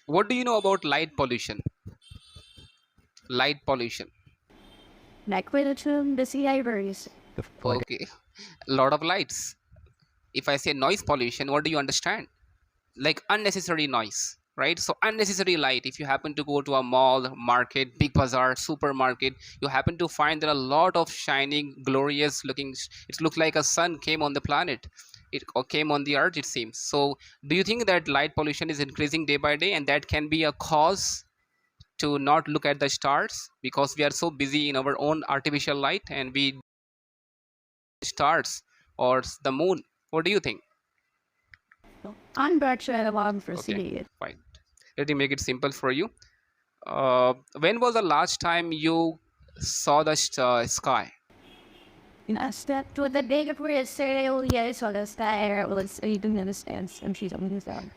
What do you know about light pollution? Light pollution. Like pollution, the sea ivories. Okay, a lot of lights. If I say noise pollution, what do you understand? Like unnecessary noise, right? So unnecessary light. If you happen to go to a mall, market, big bazaar, supermarket, you happen to find there are a lot of shining, glorious looking. It looks like a sun came on the planet. It or came on the earth. It seems. So, do you think that light pollution is increasing day by day, and that can be a cause to not look at the stars because we are so busy in our own artificial light and we stars or the moon? What do you think? I'm virtual alarm for Okay, sea. fine. Let me make it simple for you. When was the last time you saw the sky? Instead, to the day before yesterday, yes, so the sky was even understands and she's on his own.